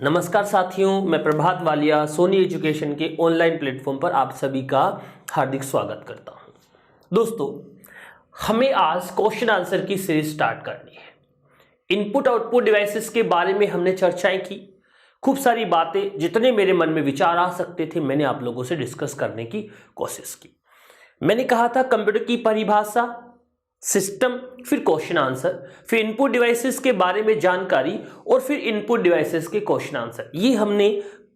नमस्कार साथियों, मैं प्रभात वालिया सोनी एजुकेशन के ऑनलाइन प्लेटफॉर्म पर आप सभी का हार्दिक स्वागत करता हूं। दोस्तों, हमें आज क्वेश्चन आंसर की सीरीज स्टार्ट करनी है। इनपुट आउटपुट डिवाइसेस के बारे में हमने चर्चाएं की, खूब सारी बातें, जितने मेरे मन में विचार आ सकते थे मैंने आप लोगों से डिस्कस करने की कोशिश की। मैंने कहा था कंप्यूटर की परिभाषा, सिस्टम, फिर क्वेश्चन आंसर, फिर इनपुट डिवाइसेस के बारे में जानकारी और फिर इनपुट डिवाइसेस के क्वेश्चन आंसर। ये हमने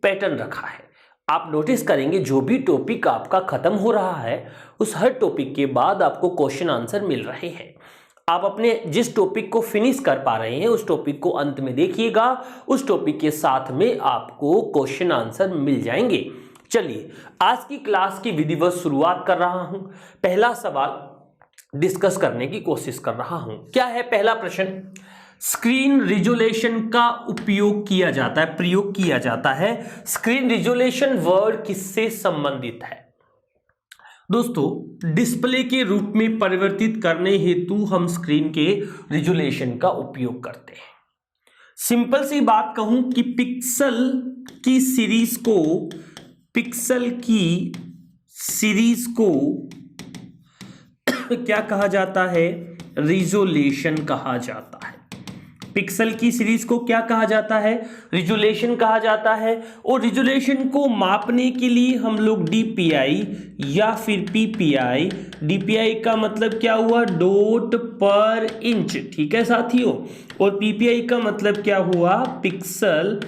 पैटर्न रखा है। आप नोटिस करेंगे जो भी टॉपिक आपका खत्म हो रहा है उस हर टॉपिक के बाद आपको क्वेश्चन आंसर मिल रहे हैं। आप अपने जिस टॉपिक को फिनिश कर पा रहे हैं उस टॉपिक को अंत में देखिएगा, उस टॉपिक के साथ में आपको क्वेश्चन आंसर मिल जाएंगे। चलिए, आज की क्लास की विधिवत शुरुआत कर रहा हूं। पहला सवाल डिस्कस करने की कोशिश कर रहा हूं। क्या है पहला प्रश्न? स्क्रीन रिजोल्यूशन का प्रयोग किया जाता है। स्क्रीन रिजोल्यूशन वर्ड किससे संबंधित है? दोस्तों, डिस्प्ले के रूप में परिवर्तित करने हेतु हम स्क्रीन के रिजोल्यूशन का उपयोग करते हैं। सिंपल सी बात कहूं कि पिक्सल की सीरीज को क्या कहा जाता है? रिजोल्यूशन कहा जाता है। पिक्सल की सीरीज को क्या कहा जाता है? रिजोल्यूशन कहा जाता है। और रिजोल्यूशन को मापने के लिए हम लोग डीपीआई या फिर पीपीआई, डीपीआई का मतलब क्या हुआ? डॉट पर इंच, ठीक है साथियों, और पीपीआई का मतलब क्या हुआ? पिक्सल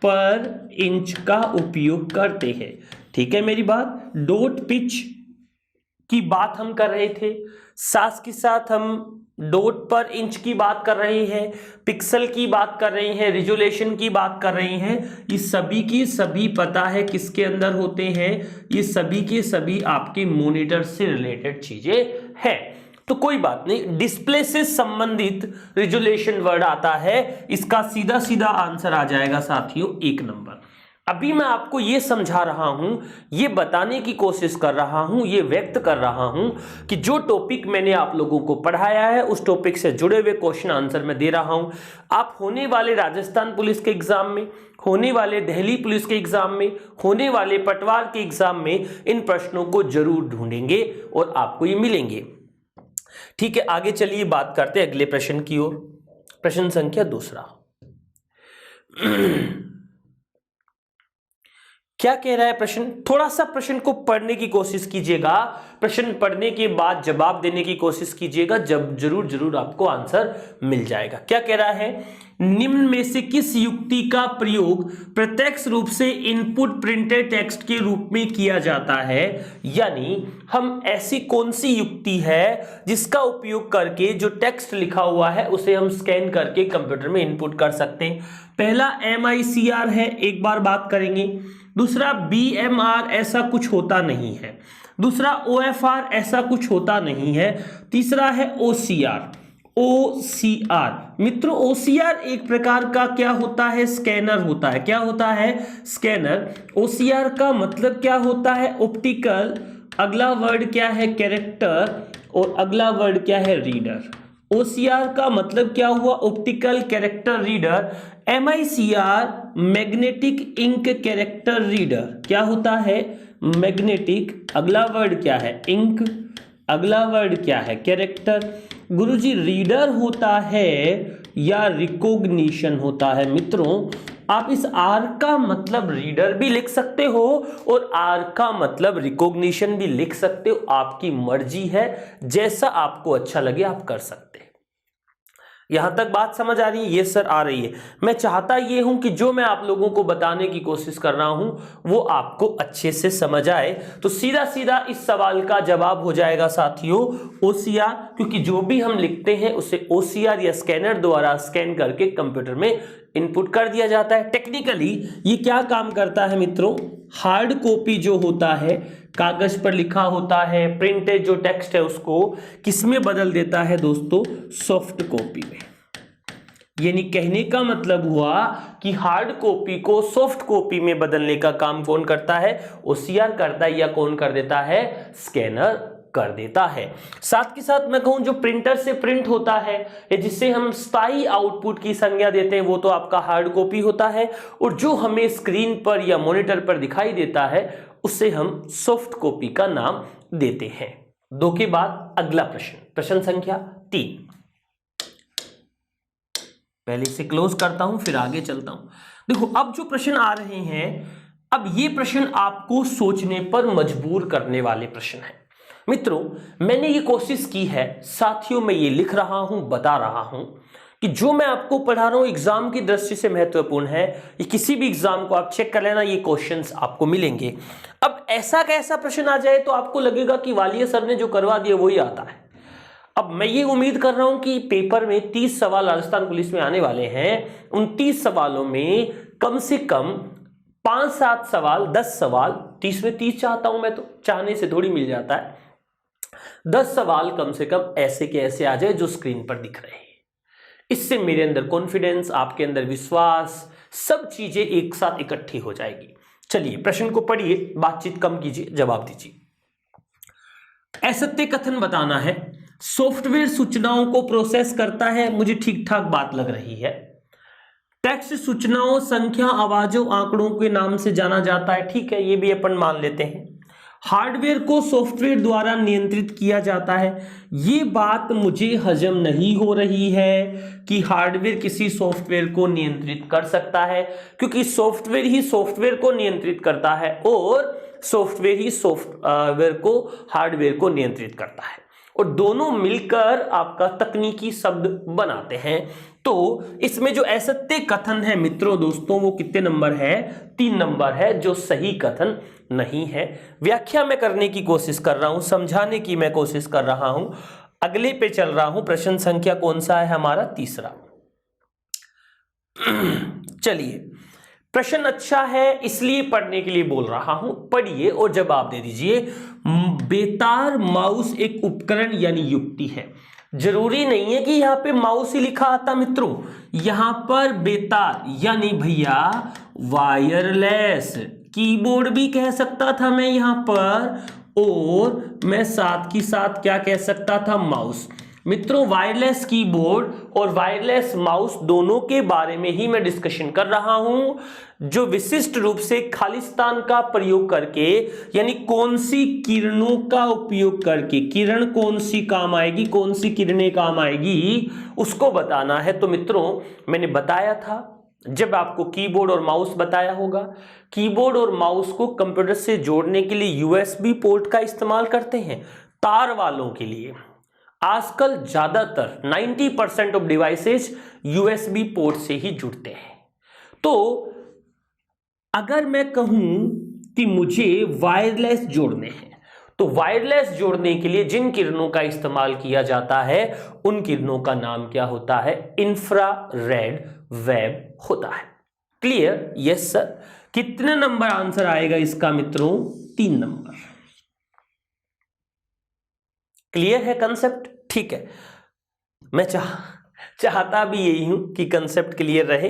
पर इंच का उपयोग करते हैं। ठीक है मेरी बात? डॉट पिच की बात हम कर रहे थे, साथ के साथ हम डॉट पर इंच की बात कर रहे हैं, पिक्सल की बात कर रहे हैं, रिजोल्यूशन की बात कर रहे हैं। ये सभी की सभी पता है किसके अंदर होते हैं? ये सभी के सभी आपके मॉनिटर से रिलेटेड चीजें हैं। तो कोई बात नहीं, डिस्प्ले से संबंधित रिजोल्यूशन वर्ड आता है, इसका सीधा सीधा आंसर आ जाएगा साथियों 1 नंबर। अभी मैं आपको ये समझा रहा हूं, ये बताने की कोशिश कर रहा हूं, ये व्यक्त कर रहा हूं कि जो टॉपिक मैंने आप लोगों को पढ़ाया है उस टॉपिक से जुड़े हुए क्वेश्चन आंसर मैं दे रहा हूं। आप होने वाले राजस्थान पुलिस के एग्जाम में, होने वाले दिल्ली पुलिस के एग्जाम में, होने वाले पटवार के एग्जाम में इन प्रश्नों को जरूर ढूंढेंगे और आपको ये मिलेंगे। ठीक है, आगे चलिए बात करते हैं अगले प्रश्न की ओर। प्रश्न संख्या 2। क्या कह रहा है प्रश्न? थोड़ा सा प्रश्न को पढ़ने की कोशिश कीजिएगा, प्रश्न पढ़ने के बाद जवाब देने की कोशिश कीजिएगा, जब जरूर आपको आंसर मिल जाएगा। क्या कह रहा है? निम्न में से किस युक्ति का प्रयोग प्रत्यक्ष रूप से इनपुट प्रिंटेड टेक्स्ट के रूप में किया जाता है? यानी हम ऐसी कौन सी युक्ति है जिसका उपयोग करके जो टेक्स्ट लिखा हुआ है उसे हम स्कैन करके कंप्यूटर में इनपुट कर सकते हैं? पहला MICR है, एक बार बात करेंगे। दूसरा BMR, ऐसा कुछ होता नहीं है। दूसरा OFR, ऐसा कुछ होता नहीं है। तीसरा है OCR। मित्रों, OCR एक प्रकार का क्या होता है? स्कैनर होता है। क्या होता है? स्कैनर। OCR का मतलब क्या होता है? ऑप्टिकल। अगला वर्ड क्या है? कैरेक्टर। और अगला वर्ड क्या है? रीडर। OCR का मतलब क्या हुआ? Optical character reader. MICR magnetic ink character reader. क्या होता है? मैग्नेटिक। अगला वर्ड क्या है? इंक। अगला वर्ड क्या है? कैरेक्टर। गुरुजी, रीडर होता है या रिकॉग्निशन होता है? मित्रों, आप इस R का मतलब रीडर भी लिख सकते हो और R का मतलब रिकॉग्निशन भी लिख सकते हो। आपकी मर्जी है, जैसा आपको अच्छा लगे आप कर सकते हैं। यहां तक बात समझ आ रही है? ये सर आ रही है। मैं चाहता ये हूं कि जो मैं आप लोगों को बताने की कोशिश कर रहा हूं वो आपको अच्छे से समझ आए। तो सीधा सीधा इस सवाल का जवाब हो जाएगा साथियों OCR, क्योंकि जो भी हम लिखते हैं उसे OCR या स्कैनर द्वारा स्कैन करके कंप्यूटर में इनपुट कर दिया जाता है। टेक्निकली ये क्या काम करता है मित्रों? हार्ड कॉपी जो होता है, कागज पर लिखा होता है, प्रिंटेड जो टेक्स्ट है उसको किस में बदल देता है दोस्तों? सॉफ्ट कॉपी में। यानी कहने का मतलब हुआ कि हार्ड कॉपी को सॉफ्ट कॉपी में बदलने का काम कौन करता है? OCR करता है। या कौन कर देता है? स्कैनर कर देता है। साथ के साथ मैं कहूं जो प्रिंटर से प्रिंट होता है या जिससे हम स्थायी आउटपुट की संज्ञा देते हैं वो तो आपका हार्ड कॉपी होता है, और जो हमें स्क्रीन पर या मॉनिटर पर दिखाई देता है उससे हम सॉफ्ट कॉपी का नाम देते हैं। 2 के बाद अगला प्रश्न, प्रश्न संख्या 3। पहले इसे क्लोज करता हूं फिर आगे चलता हूं। देखो अब जो प्रश्न आ रहे हैं, अब ये प्रश्न आपको सोचने पर मजबूर करने वाले प्रश्न हैं। मित्रों मैंने ये कोशिश की है, साथियों मैं ये लिख रहा हूं, बता रहा हूं कि जो मैं आपको पढ़ा रहा हूं एग्जाम की दृष्टि से महत्वपूर्ण है। ये किसी भी एग्जाम को आप चेक कर लेना, ये क्वेश्चंस आपको मिलेंगे। अब ऐसा कैसा प्रश्न आ जाए तो आपको लगेगा कि वालिया सर ने जो करवा दिया वही आता है। अब मैं ये उम्मीद कर रहा हूं कि पेपर में 30 सवाल राजस्थान पुलिस में आने वाले हैं। उन 30 सवालों में कम से कम 5-7 सवाल, 10 सवाल, 30 में 30 चाहता हूं मैं, तो चाहने से थोड़ी मिल जाता है। 10 सवाल कम से कम ऐसे के ऐसे आ जाए जो स्क्रीन पर दिख रहे हैं। इससे मेरे अंदर कॉन्फिडेंस, आपके अंदर विश्वास, सब चीजें एक साथ इकट्ठी हो जाएगी। चलिए प्रश्न को पढ़िए, बातचीत कम कीजिए, जवाब दीजिए। असत्य कथन बताना है। सॉफ्टवेयर सूचनाओं को प्रोसेस करता है, मुझे ठीक ठाक बात लग रही है। टेक्स्ट सूचनाओं, संख्या, आवाजों, आंकड़ों के नाम से जाना जाता है, ठीक है, ये भी अपन मान लेते हैं। हार्डवेयर को सॉफ्टवेयर द्वारा नियंत्रित किया जाता है, ये बात मुझे हजम नहीं हो रही है कि हार्डवेयर किसी सॉफ्टवेयर को नियंत्रित कर सकता है, क्योंकि सॉफ्टवेयर ही सॉफ्टवेयर को नियंत्रित करता है और सॉफ्टवेयर ही सॉफ्टवेयर को, हार्डवेयर को नियंत्रित करता है, और दोनों मिलकर आपका तकनीकी शब्द बनाते हैं। तो इसमें जो असत्य कथन है मित्रों दोस्तों वो कितने नंबर है? 3 नंबर है, जो सही कथन नहीं है। व्याख्या मैं करने की कोशिश कर रहा हूं, समझाने की मैं कोशिश कर रहा हूं। अगले पे चल रहा हूं। प्रश्न संख्या कौन सा है हमारा? 3रा। चलिए प्रश्न अच्छा है इसलिए पढ़ने के लिए बोल रहा हूं, पढ़िए और जवाब दे दीजिए। बेतार माउस एक उपकरण यानी युक्ति है। जरूरी नहीं है कि यहां पे माउस ही लिखा आता मित्रों, यहां पर बेतार यानी भैया वायरलेस कीबोर्ड भी कह सकता था मैं यहां पर, और मैं साथ ही साथ क्या कह सकता था? माउस। मित्रों वायरलेस कीबोर्ड और वायरलेस माउस दोनों के बारे में ही मैं डिस्कशन कर रहा हूं, जो विशिष्ट रूप से खालिस्तान का प्रयोग करके, यानी कौन सी किरणों का उपयोग करके, किरण कौन सी काम आएगी, कौन सी किरणें काम आएगी, उसको बताना है। तो मित्रों मैंने बताया था, जब आपको कीबोर्ड और माउस बताया होगा, कीबोर्ड और माउस को कंप्यूटर से जोड़ने के लिए यूएसबी पोर्ट का इस्तेमाल करते हैं, तार वालों के लिए। आजकल ज्यादातर 90% ऑफ डिवाइसेस यूएसबी पोर्ट से ही जुड़ते हैं। तो अगर मैं कहूं कि मुझे वायरलेस जोड़ने हैं, तो वायरलेस जोड़ने के लिए जिन किरणों का इस्तेमाल किया जाता है उन किरणों का नाम क्या होता है? इंफ्रारेड वेव होता है। क्लियर? Yes sir. कितने नंबर आंसर आएगा इसका मित्रों? 3 नंबर। क्लियर है कंसेप्ट? ठीक है, मैं चाहता भी यही हूं कि कंसेप्ट क्लियर रहे।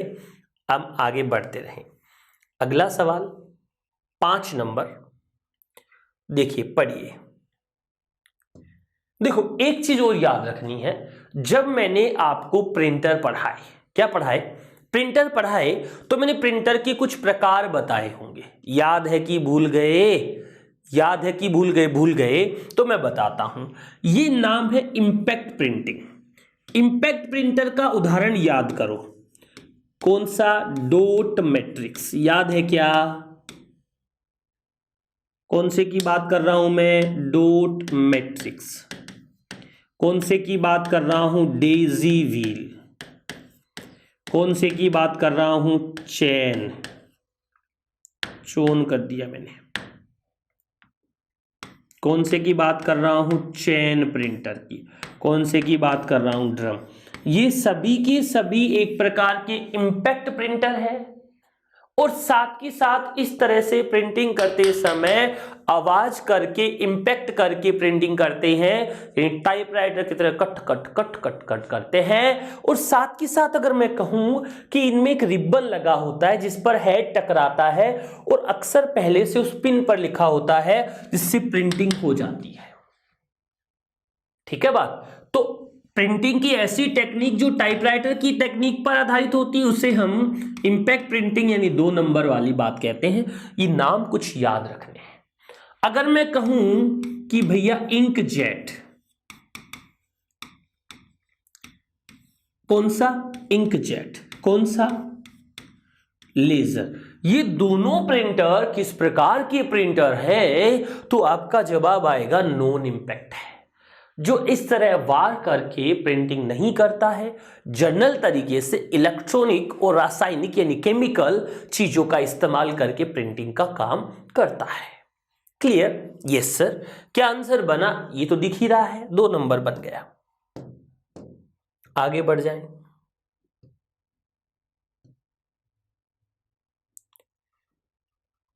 अब आगे बढ़ते रहें। अगला सवाल 5 नंबर, देखिए पढ़िए। देखो एक चीज और याद रखनी है, जब मैंने आपको प्रिंटर पढ़ाए, क्या पढ़ाए? प्रिंटर पढ़ाए, तो मैंने प्रिंटर के कुछ प्रकार बताए होंगे। याद है कि भूल गए? याद है कि भूल गए तो मैं बताता हूं। ये नाम है इंपैक्ट प्रिंटिंग। इंपैक्ट प्रिंटर का उदाहरण याद करो। कौन सा? Dot matrix. याद है क्या? कौन से की बात कर रहा हूं मैं? Dot matrix. कौन से की बात कर रहा हूं? Daisy wheel. कौन से की बात कर रहा हूं? चोन कर दिया मैंने। कौन से की बात कर रहा हूं? चेन प्रिंटर की। कौन से की बात कर रहा हूं? ड्रम। ये सभी के सभी एक प्रकार के इंपैक्ट प्रिंटर है, और साथ ही साथ इस तरह से प्रिंटिंग करते समय आवाज करके, इंपैक्ट करके प्रिंटिंग करते हैं। टाइपराइटर की तरह cut cut cut cut cut करते हैं। और साथ ही साथ अगर मैं कहूं कि इनमें एक रिबन लगा होता है जिस पर हेड टकराता है, और अक्सर पहले से उस पिन पर लिखा होता है जिससे प्रिंटिंग हो जाती है। ठीक है बात। तो प्रिंटिंग की ऐसी टेक्निक जो टाइपराइटर की टेक्निक पर आधारित होती है उसे हम इंपैक्ट प्रिंटिंग यानी 2 नंबर वाली बात कहते हैं। ये नाम कुछ याद रखने हैं। अगर मैं कहूं कि भैया इंकजेट, कौन सा? इंकजेट, कौन सा? लेजर। ये दोनों प्रिंटर किस प्रकार के प्रिंटर है? तो आपका जवाब आएगा नॉन इंपैक्ट है, जो इस तरह वार करके प्रिंटिंग नहीं करता है, जनरल तरीके से इलेक्ट्रॉनिक और रासायनिक यानी केमिकल चीजों का इस्तेमाल करके प्रिंटिंग का काम करता है। क्लियर? Yes sir. क्या आंसर बना? ये तो दिख ही रहा है, 2 नंबर बन गया। आगे बढ़ जाएं।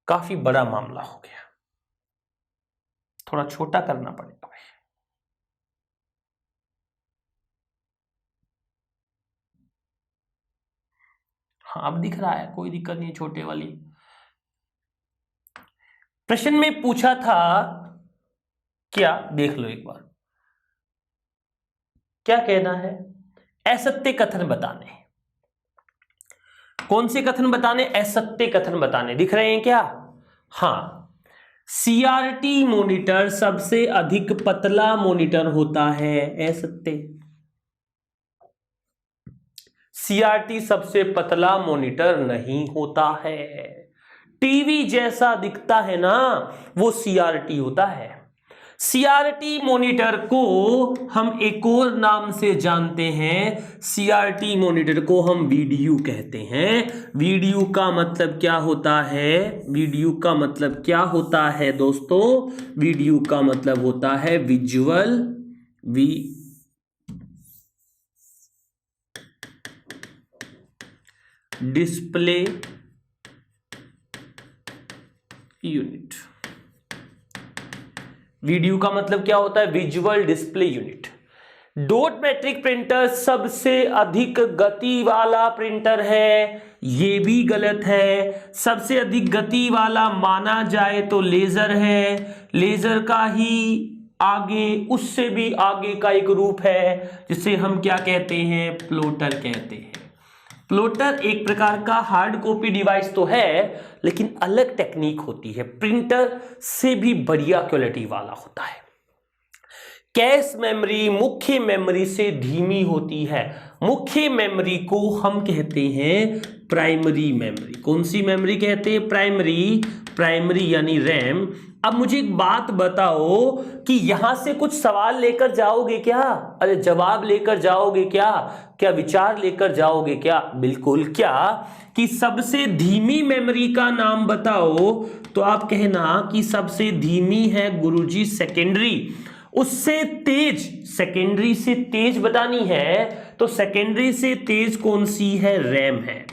काफी बड़ा मामला हो गया, थोड़ा छोटा करना पड़ेगा भाई। हाँ अब दिख रहा है, कोई दिक्कत नहीं, छोटे वाली। प्रश्न में पूछा था क्या, देख लो एक बार, क्या कहना है? असत्य कथन बताने। कौन से कथन बताने? असत्य कथन बताने। दिख रहे हैं क्या? हाँ, सीआरटी मॉनिटर सबसे अधिक पतला मॉनिटर होता है, असत्य। सीआरटी सबसे पतला मॉनिटर नहीं होता है। टीवी जैसा दिखता है ना, वो सीआरटी होता है। सीआरटी मॉनिटर को हम एक और नाम से जानते हैं, सीआरटी मॉनिटर को हम वीडीयू कहते हैं। वीडीयू का मतलब क्या होता है? वीडीयू का मतलब क्या होता है दोस्तों? वीडीयू का मतलब होता है विजुअल डिस्प्ले यूनिट। वीडियो का मतलब क्या होता है? Visual display unit. Dot matric printer सबसे अधिक गति वाला प्रिंटर है, ये भी गलत है। सबसे अधिक गति वाला माना जाए तो लेजर है। लेजर का ही आगे, उससे भी आगे का एक रूप है जिसे हम क्या कहते हैं? प्लॉटर कहते हैं। प्लॉटर एक प्रकार का हार्ड कॉपी डिवाइस तो है, लेकिन अलग टेक्निक होती है, प्रिंटर से भी बढ़िया क्वालिटी वाला होता है। कैश मेमोरी मुख्य मेमोरी से धीमी होती है। मुख्य मेमोरी को हम कहते हैं प्राइमरी मेमोरी। कौन सी मेमोरी कहते हैं? प्राइमरी यानी रैम। अब मुझे एक बात बताओ कि यहां से कुछ सवाल लेकर जाओगे क्या? अरे जवाब लेकर जाओगे क्या? क्या विचार लेकर जाओगे क्या? बिल्कुल। क्या कि सबसे धीमी मेमोरी का नाम बताओ, तो आप कहना कि सबसे धीमी है गुरुजी सेकेंडरी। उससे तेज, सेकेंडरी से तेज बतानी है तो सेकेंडरी से तेज कौन सी है? रैम है।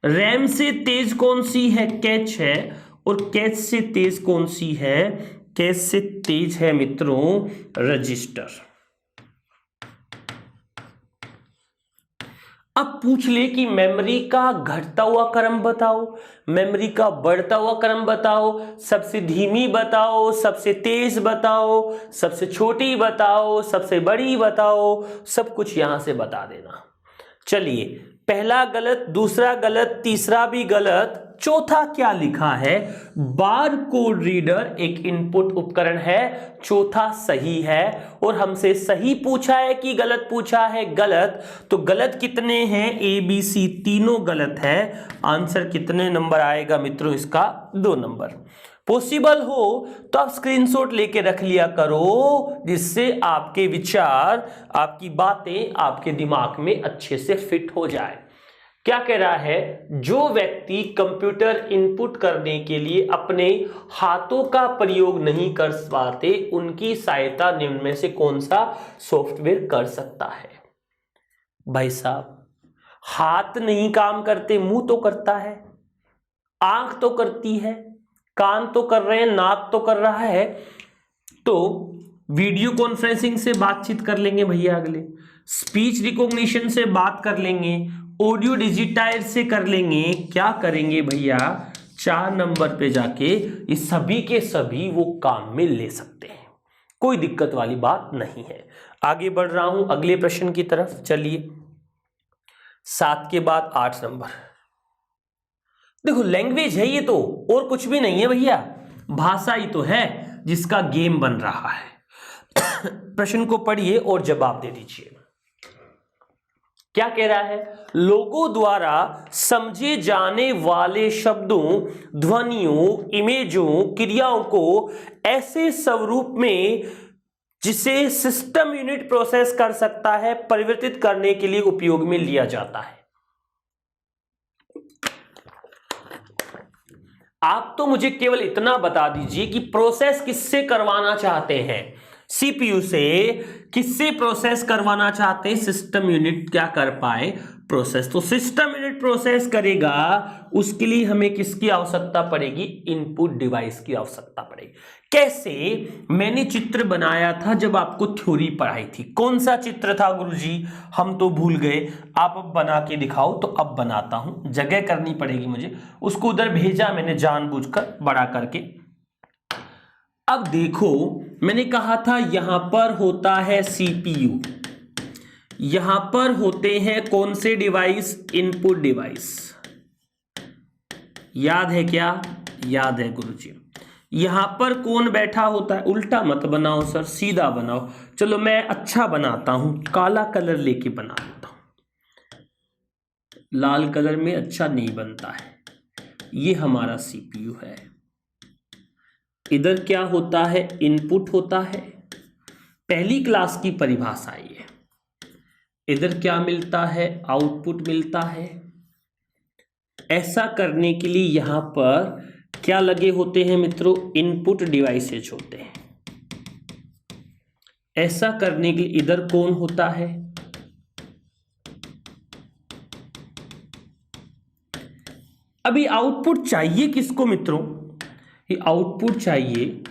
रैम से तेज कौन सी है? कैच है। और कैच से तेज कौन सी है? कैच से तेज है मित्रों रजिस्टर। अब पूछ ले कि मेमोरी का घटता हुआ क्रम बताओ, मेमोरी का बढ़ता हुआ क्रम बताओ, सबसे धीमी बताओ, सबसे तेज बताओ, सबसे छोटी बताओ, सबसे बड़ी बताओ, सब कुछ यहां से बता देना। चलिए, पहला गलत, दूसरा गलत, तीसरा भी गलत, चौथा क्या लिखा है? बार कोड रीडर एक इनपुट उपकरण है, चौथा सही है। और हमसे सही पूछा है कि गलत पूछा है? गलत। तो गलत कितने हैं? ए बी सी तीनों गलत है। आंसर कितने नंबर आएगा मित्रों इसका? 2 नंबर। पॉसिबल हो तो आप स्क्रीनशॉट लेके रख लिया करो, जिससे आपके विचार, आपकी बातें आपके दिमाग में अच्छे से फिट हो जाए। क्या कह रहा है? जो व्यक्ति कंप्यूटर इनपुट करने के लिए अपने हाथों का प्रयोग नहीं कर पाते, उनकी सहायता निम्न में से कौन सा सॉफ्टवेयर कर सकता है? भाई साहब, हाथ नहीं काम करते, मुंह तो करता है, आंख तो करती है, कान तो कर रहे हैं, नाक तो कर रहा है। तो वीडियो कॉन्फ्रेंसिंग से बातचीत कर लेंगे भैया, अगले स्पीच रिकॉग्निशन से बात कर लेंगे, ऑडियो डिजिटाइज से कर लेंगे। क्या करेंगे भैया? 4 नंबर पे जाके ये सभी के सभी वो काम में ले सकते हैं। कोई दिक्कत वाली बात नहीं है। आगे बढ़ रहा हूं अगले प्रश्न की तरफ। चलिए 7 के बाद 8 नंबर। देखो लैंग्वेज है ये तो, और कुछ भी नहीं है भैया, भाषा ही तो है जिसका गेम बन रहा है। प्रश्न को पढ़िए और जवाब दे दीजिए। क्या कह रहा है? लोगों द्वारा समझे जाने वाले शब्दों, ध्वनियों, इमेजों, क्रियाओं को ऐसे स्वरूप में जिसे सिस्टम यूनिट प्रोसेस कर सकता है, परिवर्तित करने के लिए उपयोग में लिया जाता है। आप तो मुझे केवल इतना बता दीजिए कि प्रोसेस किससे करवाना चाहते हैं? सीपीयू से। किससे प्रोसेस करवाना चाहते हैं? सिस्टम यूनिट क्या कर पाए? प्रोसेस। तो सिस्टम यूनिट प्रोसेस करेगा, उसके लिए हमें किसकी आवश्यकता पड़ेगी? इनपुट डिवाइस की आवश्यकता पड़ेगी। कैसे? मैंने चित्र बनाया था जब आपको थ्योरी पढ़ाई थी। कौन सा चित्र था गुरुजी? हम तो भूल गए। आप अब बना के दिखाओ। तो अब बनाता हूं, जगह करनी पड़ेगी मुझे। उसको उधर भेजा मैंने जानबूझकर बड़ा करके। अब देखो मैंने कहा था यहां पर होता है सीपीयू, यहां पर होते हैं कौन से डिवाइस? Input device. याद है क्या? याद है गुरुजी। यहां पर कौन बैठा होता है? उल्टा मत बनाओ सर, सीधा बनाओ। चलो मैं अच्छा बनाता हूं, काला कलर लेके बना लेता हूं। लाल कलर में अच्छा नहीं बनता है। ये हमारा सीपीयू है। इधर क्या होता है? इनपुट होता है। पहली क्लास की परिभाषा ये। इधर क्या मिलता है? आउटपुट मिलता है। ऐसा करने के लिए यहां पर क्या लगे होते हैं मित्रों? इनपुट डिवाइसेज होते हैं। ऐसा करने के लिए इधर कौन होता है? अभी आउटपुट चाहिए किसको मित्रों? ये आउटपुट चाहिए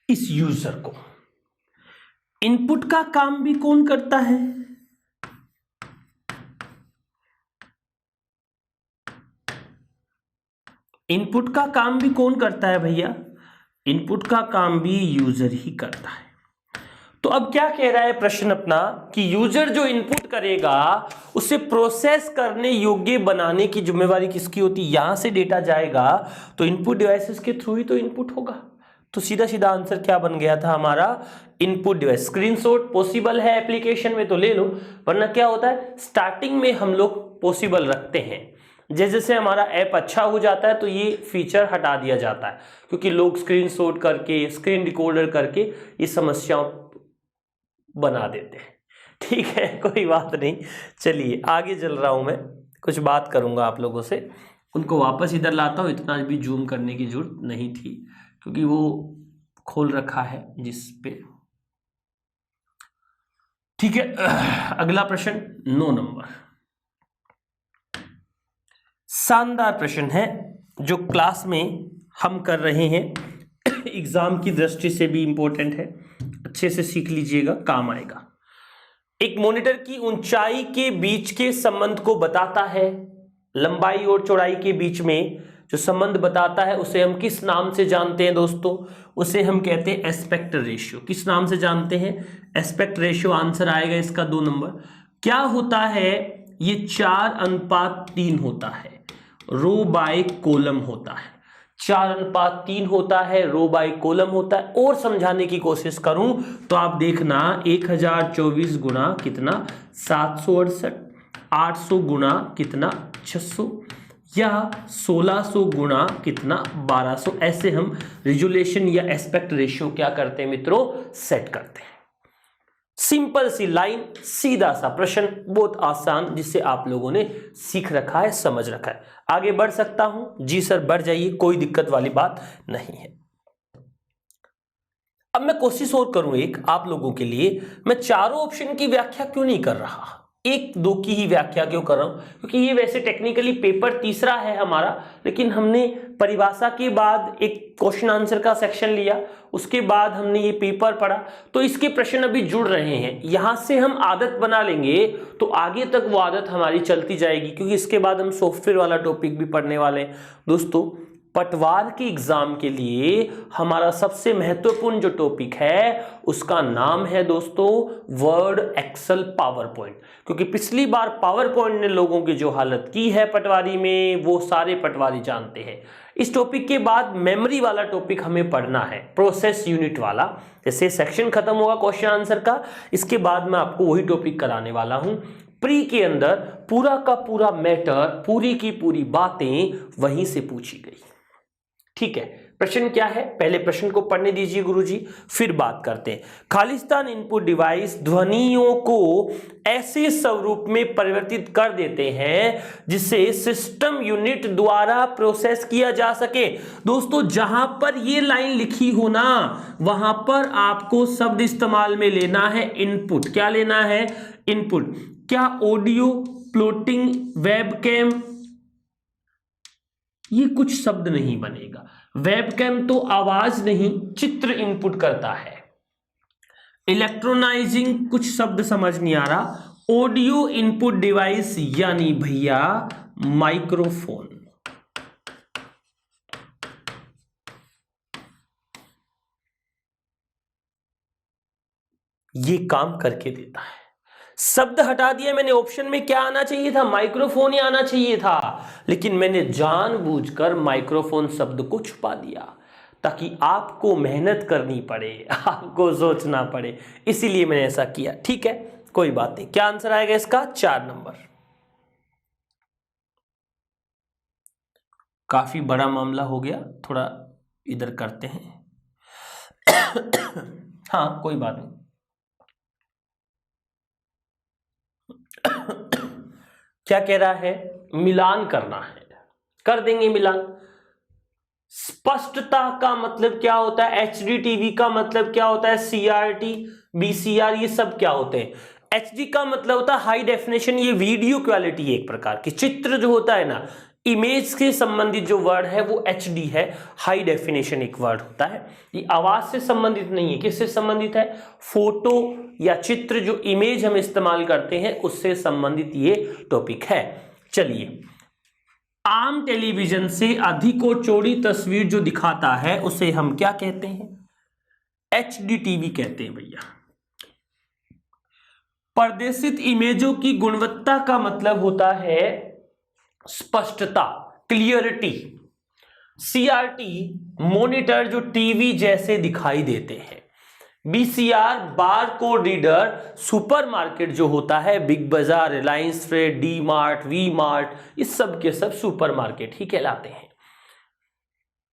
इस यूजर को। इनपुट का काम भी कौन करता है? इनपुट का काम भी कौन करता है भैया? इनपुट का काम भी यूजर ही करता है। तो अब क्या कह रहा है प्रश्न अपना कि यूजर जो इनपुट करेगा उसे प्रोसेस करने योग्य बनाने की जिम्मेवारी किसकी होती है? यहां से डेटा जाएगा तो इनपुट डिवाइसेस के थ्रू ही तो इनपुट होगा। तो सीधा सीधा आंसर क्या बन गया था हमारा? Input device. स्क्रीनशॉट पॉसिबल है एप्लीकेशन में तो ले लो, वरना क्या होता है स्टार्टिंग में हम लोग पॉसिबल रखते हैं, जैसे जैसे हमारा ऐप अच्छा हो जाता है तो ये फीचर हटा दिया जाता है, क्योंकि लोग स्क्रीनशॉट करके स्क्रीन रिकॉर्डर करके ये समस्याओं बना देते हैं। ठीक है, कोई बात नहीं। चलिए आगे चल रहा हूं, मैं कुछ बात करूंगा आप लोगों से। उनको वापस इधर लाता हूं, इतना भी जूम करने की जरूरत नहीं थी क्योंकि वो खोल रखा है जिस पे। ठीक है, अगला प्रश्न 9 नंबर। शानदार प्रश्न है जो क्लास में हम कर रहे हैं, एग्जाम की दृष्टि से भी इंपॉर्टेंट है। अच्छे से सीख लीजिएगा, काम आएगा। एक मॉनिटर की ऊंचाई के बीच के संबंध को बताता है। लंबाई और चौड़ाई के बीच में जो संबंध बताता है उसे हम किस नाम से जानते हैं दोस्तों? उसे हम कहते हैं एस्पेक्ट रेशियो। किस नाम से जानते हैं? Aspect ratio. आंसर आएगा इसका 2 नंबर। क्या होता है? ये 4:3 होता है, रो बाय कॉलम होता है। 4:3 होता है, रो बाय कॉलम होता है। और समझाने की कोशिश करूं तो आप देखना 1024 गुना कितना 768, 800 गुना कितना 600, या 1600 गुना कितना 1200। ऐसे हम रिजोल्यूशन या एस्पेक्ट रेशियो क्या करते हैं मित्रों? सेट करते हैं। सिंपल सी लाइन, सीधा सा प्रश्न, बहुत आसान, जिसे आप लोगों ने सीख रखा है, समझ रखा है। आगे बढ़ सकता हूं? जी सर बढ़ जाइए, कोई दिक्कत वाली बात नहीं है। अब मैं कोशिश और करूं एक आप लोगों के लिए। मैं चारों ऑप्शन की व्याख्या क्यों नहीं कर रहा? एक दो की ही व्याख्या क्यों कर रहा हूं, क्योंकि ये वैसे टेक्निकली पेपर तीसरा है हमारा, लेकिन हमने परिभाषा के बाद एक क्वेश्चन आंसर का सेक्शन लिया, उसके बाद हमने ये पेपर पढ़ा, तो इसके प्रश्न अभी जुड़ रहे हैं। यहां से हम आदत बना लेंगे तो आगे तक वो आदत हमारी चलती जाएगी, क्योंकि इसके बाद हम सॉफ्टवेयर वाला टॉपिक भी पढ़ने वाले हैं। दोस्तों, पटवार के एग्जाम के लिए हमारा सबसे महत्वपूर्ण जो टॉपिक है उसका नाम है दोस्तों वर्ड, एक्सेल, पावर पॉइंट। क्योंकि पिछली बार पावर पॉइंट ने लोगों की जो हालत की है पटवारी में, वो सारे पटवारी जानते हैं। इस टॉपिक के बाद मेमोरी वाला टॉपिक हमें पढ़ना है, प्रोसेस यूनिट वाला। जैसे सेक्शन खत्म होगा क्वेश्चन आंसर का, इसके बाद मैं आपको वही टॉपिक कराने वाला हूं। प्री के अंदर पूरा का पूरा मैटर, पूरी की पूरी बातें वहीं से पूछी गई। ठीक है, प्रश्न क्या है, पहले प्रश्न को पढ़ने दीजिए गुरुजी, फिर बात करते हैं। खालिस्तान इनपुट डिवाइस ध्वनियों को ऐसे स्वरूप में परिवर्तित कर देते हैं जिसे सिस्टम यूनिट द्वारा प्रोसेस किया जा सके। दोस्तों, जहां पर ये लाइन लिखी हो ना, वहां पर आपको शब्द इस्तेमाल में लेना है इनपुट। क्या लेना है? इनपुट। क्या ऑडियो, प्लॉटिंग, वेबकैम, ये कुछ शब्द नहीं बनेगा। वेबकैम तो आवाज नहीं, चित्र इनपुट करता है। इलेक्ट्रोनाइजिंग, कुछ शब्द समझ नहीं आ रहा। ऑडियो इनपुट डिवाइस यानी भैया माइक्रोफोन। ये काम करके देता है। शब्द हटा दिया मैंने, ऑप्शन में क्या आना चाहिए था? माइक्रोफोन ही आना चाहिए था, लेकिन मैंने जानबूझकर माइक्रोफोन शब्द को छुपा दिया ताकि आपको मेहनत करनी पड़े, आपको सोचना पड़े, इसीलिए मैंने ऐसा किया। ठीक है, कोई बात नहीं। क्या आंसर आएगा इसका? 4 नंबर। काफी बड़ा मामला हो गया, थोड़ा इधर करते हैं। हाँ, कोई बात नहीं। क्या कह रहा है? मिलान करना है, कर देंगे मिलान। स्पष्टता का मतलब क्या होता है? एचडी टीवी का मतलब क्या होता है? सीआरटी, बीसीआर, ये सब क्या होते हैं? एचडी का मतलब होता है हाई डेफिनेशन, ये वीडियो क्वालिटी, एक प्रकार की चित्र जो होता है ना, इमेज के संबंधित जो वर्ड है वो एचडी है, हाई डेफिनेशन एक वर्ड होता है। ये आवाज से संबंधित नहीं है, किससे संबंधित है? फोटो या चित्र, जो इमेज हम इस्तेमाल करते हैं उससे संबंधित ये टॉपिक है। चलिए, आम टेलीविजन से अधिक और चौड़ी तस्वीर जो दिखाता है उसे हम क्या कहते हैं? एचडी टीवी कहते हैं भैया। प्रदर्शित इमेजों की गुणवत्ता का मतलब होता है स्पष्टता, क्लियरिटी। सीआरटी मॉनिटर जो टीवी जैसे दिखाई देते हैं। BCR bar code reader, supermarket जो होता है, Big Bazaar, Reliance Fresh, D Mart, V Mart, इस सब के सब सुपरमार्केट ही कहलाते हैं।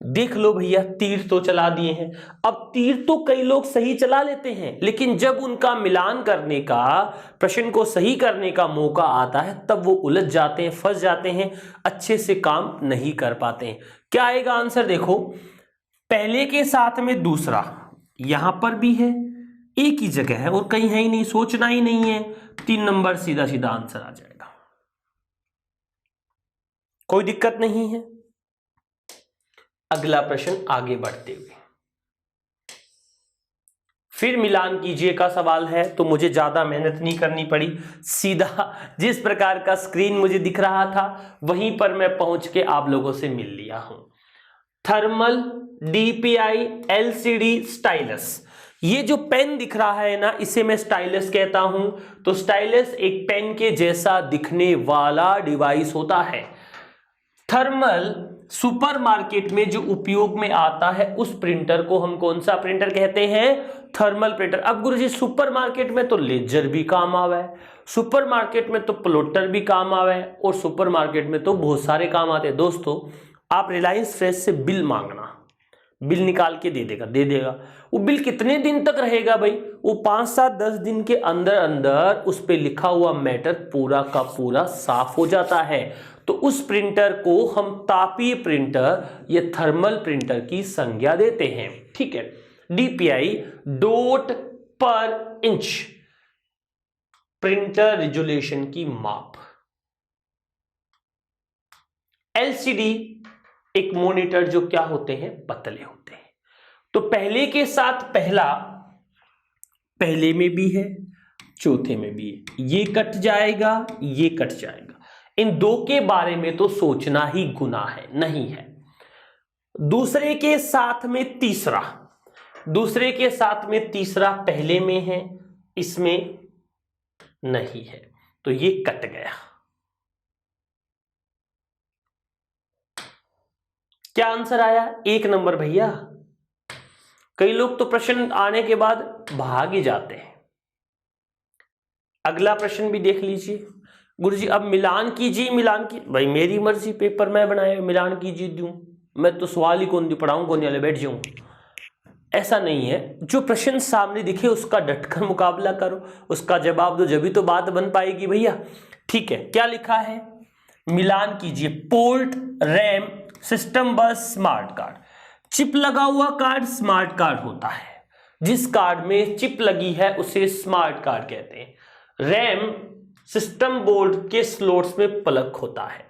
देख लो भैया, तीर तो चला दिए हैं। अब तीर तो कई लोग सही चला लेते हैं, लेकिन जब उनका मिलान करने का, प्रश्न को सही करने का मौका आता है तब वो उलझ जाते हैं, फंस जाते हैं, अच्छे से काम नहीं कर पाते हैं। क्या आएगा आंसर? देखो, पहले के साथ में दूसरा, यहां पर भी है, एक ही जगह है और कहीं है ही नहीं, सोचना ही नहीं है। 3 नंबर सीधा सीधा आंसर आ जाएगा, कोई दिक्कत नहीं है। अगला प्रश्न आगे बढ़ते हुए, फिर मिलान कीजिए का सवाल है, तो मुझे ज्यादा मेहनत नहीं करनी पड़ी, सीधा जिस प्रकार का स्क्रीन मुझे दिख रहा था वहीं पर मैं पहुंच के आप लोगों से मिल लिया हूं। थर्मल, डीपीआई, एलसीडी, स्टाइलस, ये जो पेन दिख रहा है ना, इसे मैं स्टाइलस कहता हूं। तो स्टाइलस एक पेन के जैसा दिखने वाला डिवाइस होता है। थर्मल सुपरमार्केट में जो उपयोग में आता है उस प्रिंटर को हम कौन सा प्रिंटर कहते हैं? Thermal printer. अब गुरुजी, सुपरमार्केट में तो लेजर भी काम आवा है, सुपरमार्केट में तो प्लॉटर भी काम आवा है, और सुपरमार्केट में तो बहुत सारे काम आते हैं। दोस्तों, आप रिलायंस फ्रेश से बिल मांगना, बिल निकाल के दे देगा। वो बिल कितने दिन तक रहेगा भाई? वो 5, 7, 10 दिन के अंदर अंदर उस पे लिखा हुआ मैटर पूरा का पूरा साफ हो जाता है। तो उस प्रिंटर को हम तापीय प्रिंटर या थर्मल प्रिंटर की संज्ञा देते हैं। ठीक है। डीपीआई, डॉट पर इंच प्रिंटर रिजोल्यूशन की माप। एलसीडी एक मॉनिटर जो क्या होते हैं, पतले होते हैं। तो पहले के साथ पहला पहले में भी है, चौथे में भी है, ये कट जाएगा, ये कट जाएगा। इन दो के बारे में तो सोचना ही गुनाह है, नहीं है। दूसरे के साथ में तीसरा, दूसरे के साथ में तीसरा पहले में है, इसमें नहीं है, तो ये कट गया। क्या आंसर आया? 1 नंबर भैया। कई लोग तो प्रश्न आने के बाद भाग ही जाते हैं। अगला प्रश्न भी देख लीजिए। गुरुजी अब मिलान कीजिए, मिलान की भाई मेरी मर्जी, पेपर मैं बनाया, मिलान कीजिए दूं, मैं तो सवाल ही कौन पढ़ाऊं, कौन वाले बैठ जाऊं। ऐसा नहीं है, जो प्रश्न सामने दिखे उसका डटकर मुकाबला करो, उसका जवाब दो, जब ही तो बात बन पाएगी भैया। ठीक है, क्या लिखा है? मिलान कीजिए। पोर्ट, रैम, सिस्टम बस, स्मार्ट कार्ड। चिप लगा हुआ कार्ड स्मार्ट कार्ड होता है। जिस कार्ड में चिप लगी है उसे स्मार्ट कार्ड कहते हैं। रैम सिस्टम बोर्ड के स्लॉट्स में प्लग होता है।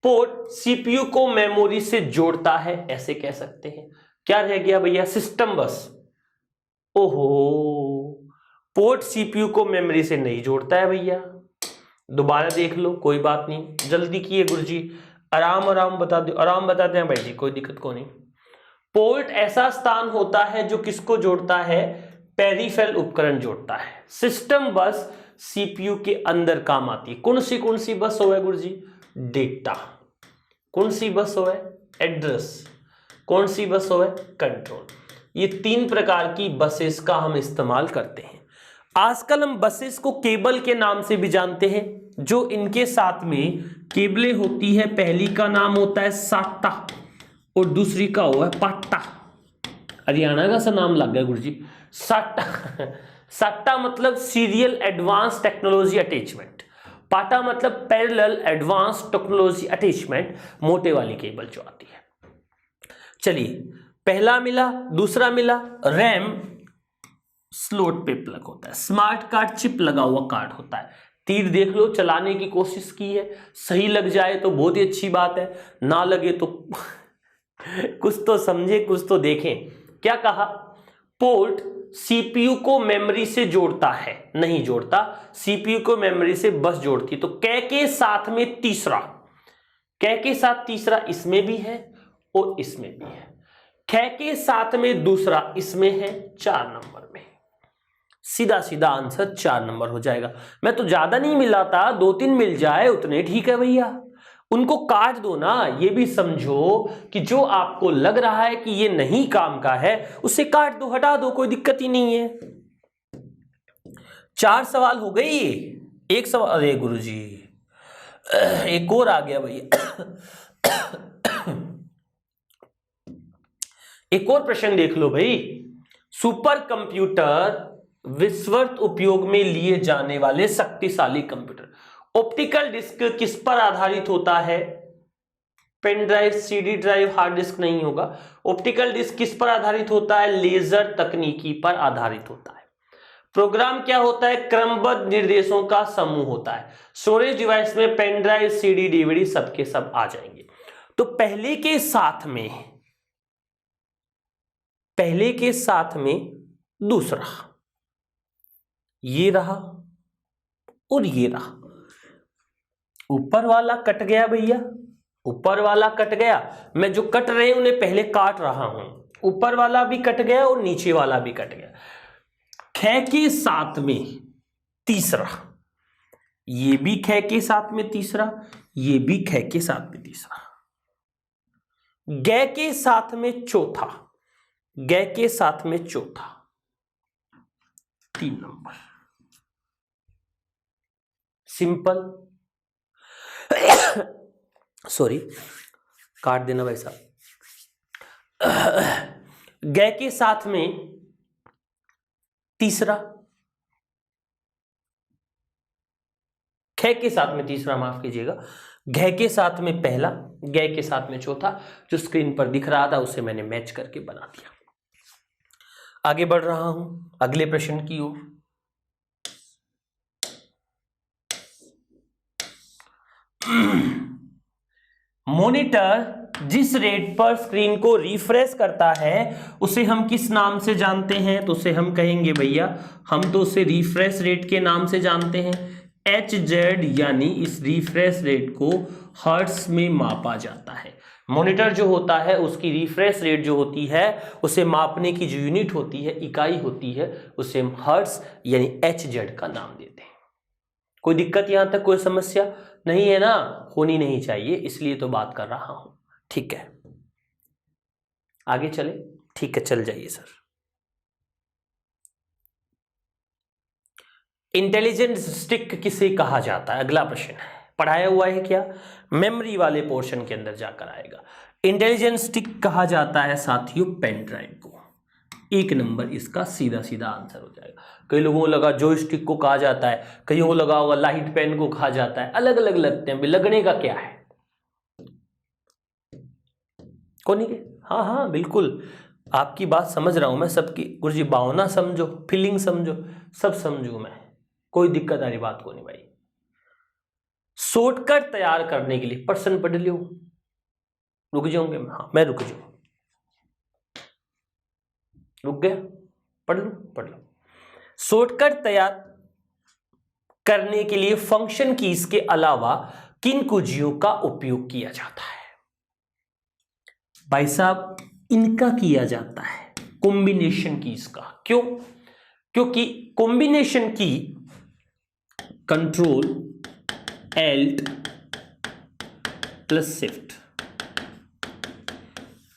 पोर्ट सीपीयू को मेमोरी से जोड़ता है, ऐसे कह सकते हैं। क्या रह गया भैया? सिस्टम बस। ओहो, पोर्ट सीपीयू को मेमोरी से नहीं जोड़ता है भैया, दोबारा देख लो, कोई बात नहीं, जल्दी किए गुरुजी, आराम आराम बता दो, आराम बताते हैं भाई जी, कोई दिक्कत को नहीं। पोर्ट ऐसा स्थान होता है जो किसको जोड़ता है? पेरिफेरल उपकरण जोड़ता है। सिस्टम बस सीपीयू के अंदर काम आती है। कौन सी बस हो है गुरुजी? डेटा। कौन सी बस हो है? एड्रेस। कौन सी बस हो है? कंट्रोल। ये 3 प्रकार की बसेस का हम इस्तेमाल करते हैं। आजकल हम बसेस को केबल के नाम से भी जानते हैं। जो इनके साथ में केबलें होती है, पहली का नाम होता है साटा और दूसरी का हुआ है पाटा। हरियाणा का सा नाम लग गया गुरुजी, साटा। साटा मतलब सीरियल एडवांस टेक्नोलॉजी अटैचमेंट, पाटा मतलब पैरेलल एडवांस टेक्नोलॉजी अटैचमेंट, मोटे वाली केबल जो आती है। चलिए, पहला मिला, दूसरा मिला। रैम स्लॉट पे प्लग होता है, स्मार्ट कार्ड चिप लगा हुआ कार्ड होता है। तीर देख लो, चलाने की कोशिश की है, सही लग जाए तो बहुत ही अच्छी बात है, ना लगे तो कुछ तो समझे, कुछ तो देखें। क्या कहा? पोर्ट सीपीयू को मेमोरी से जोड़ता है, नहीं जोड़ता, सीपीयू को मेमोरी से बस जोड़ती। तो कै के साथ में तीसरा, कै के साथ तीसरा इसमें भी है और इसमें भी है। कै के साथ में दूसरा इसमें है, 4 नंबर में। सीधा सीधा आंसर 4 नंबर हो जाएगा। मैं तो ज्यादा नहीं मिलाता, 2-3 मिल जाए उतने ठीक है भैया, उनको काट दो ना। ये भी समझो कि जो आपको लग रहा है कि ये नहीं काम का है उसे काट दो, हटा दो, कोई दिक्कत ही नहीं है। 4 सवाल हो गई, 1 सवाल, अरे गुरुजी एक और आ गया भैया। एक और प्रश्न देख लो भाई। सुपर कंप्यूटर विश्वव्यापी उपयोग में लिए जाने वाले शक्तिशाली कंप्यूटर। ऑप्टिकल डिस्क किस पर आधारित होता है? Pen drive, CD drive, hard disk नहीं होगा। ऑप्टिकल डिस्क किस पर आधारित होता है? लेजर तकनीकी पर आधारित होता है। प्रोग्राम क्या होता है? क्रमबद्ध निर्देशों का समूह होता है। स्टोरेज डिवाइस में पेन ड्राइव, सीडी, डीवीडी सबके सब आ जाएंगे। तो पहले के साथ में दूसरा, ये रहा और ये रहा। ऊपर वाला कट गया भैया, ऊपर वाला कट गया। मैं जो कट रहे हैं उन्हें पहले काट रहा हूं। ऊपर वाला भी कट गया और नीचे वाला भी कट गया। ख के साथ में तीसरा, ये भी ख के साथ में तीसरा, ये भी ख के साथ में तीसरा। ग के साथ में चौथा, ग के साथ में चौथा, 3 नंबर। सिंपल। सॉरी, काट देना भाई साहब। ग के साथ में तीसरा, ख के साथ में तीसरा, माफ कीजिएगा, घ के साथ में पहला, ग के साथ में चौथा। जो स्क्रीन पर दिख रहा था उसे मैंने मैच करके बना दिया। आगे बढ़ रहा हूं अगले प्रश्न की ओर। मॉनिटर जिस रेट पर स्क्रीन को रिफ्रेश करता है उसे हम किस नाम से जानते हैं? तो उसे हम कहेंगे भैया, हम तो उसे रिफ्रेश रेट के नाम से जानते हैं, HZ, यानी इस रिफ्रेश रेट को हर्ट्ज में मापा जाता है। मॉनिटर जो होता है उसकी रिफ्रेश रेट जो होती है उसे मापने की जो यूनिट होती है, इकाई होती है, उसे हम हर्ट्ज यानी HZ का नाम देते हैं। कोई दिक्कत यहां तक, कोई समस्या नहीं है ना? होनी नहीं चाहिए, इसलिए तो बात कर रहा हूं। ठीक है, आगे चले। ठीक है, चल जाइए सर। इंटेलिजेंट स्टिक किसे कहा जाता है? अगला प्रश्न है, पढ़ाया हुआ है क्या? मेमोरी वाले पोर्शन के अंदर जाकर आएगा। इंटेलिजेंट स्टिक कहा जाता है साथियों पेन ड्राइव को। एक नंबर इसका सीधा सीधा आंसर हो जाएगा। कई लोगों को लगा जॉयस्टिक को कहा जाता है, कईयों को लगा होगा लाइट पेन को कहा जाता है, अलग अलग लगते हैं। लगने का क्या है? कौन नहीं? हाँ हाँ बिल्कुल, आपकी बात समझ रहा हूं मैं सबकी। गुरुजी भावना समझो, फीलिंग समझो, सब समझू मैं, कोई दिक्कत वाली बात को नहीं भाई। शॉर्टकट तैयार करने के लिए प्रश्न पढ़ लियो। रुक जाऊंगे? हाँ मैं रुक जाऊं, रुक गया? पढ़ लो। शॉर्टकट तैयार करने के लिए फंक्शन कीज के अलावा किन कुंजियों का उपयोग किया जाता है? भाई साहब इनका किया जाता है, कॉम्बिनेशन कीज का। क्यों? क्योंकि कॉम्बिनेशन की कंट्रोल एल्ट प्लस शिफ्ट